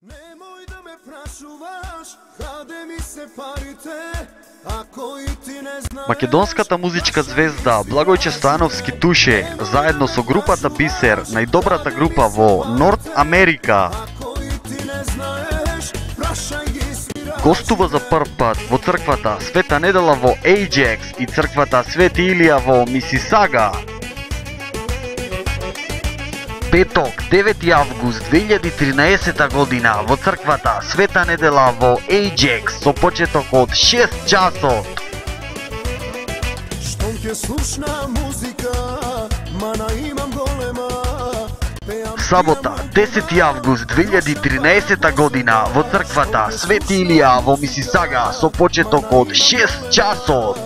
Nemoj da me prašuvaš, kade mi se parite, ako i ti ne знаеш. Македонската музичка звезда Благојче Стојановски туше, заедно со групата Бисер, најдобрата група во Норт Америка, гостува за прв пат во црквата Света Недела во Ејџекс и црквата Свети Илија во Мисисага. Петок, 9 август 2013 година во црквата Света Недела во Ејџекс со почеток од 6 часот. Штом ќе слушна музика, мана имам голема. Сабота, 10 август 2013 година во црквата Свети Илија во Мисисага со почеток од 6 часот.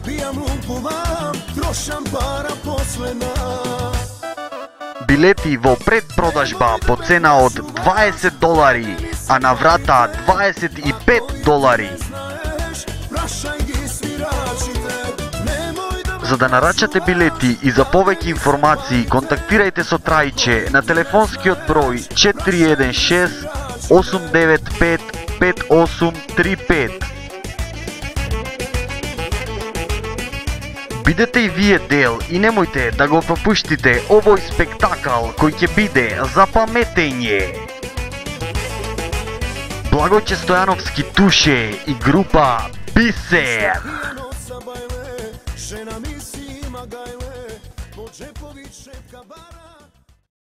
Пијам, лумпувам, трошам пара последна. Билети во предпродажба по цена од $20, а на врата $25. За да нарачате билети и за повеќе информации, контактирајте со Трајче на телефонскиот број 416 895 5835. Бидете и вие дел и немојте да го пропуштите овој спектакл кој ќе биде за паметење. Благојче Стојановски туше и група Бисер. Žena mi si ima gajle, po džepovi šepka bara.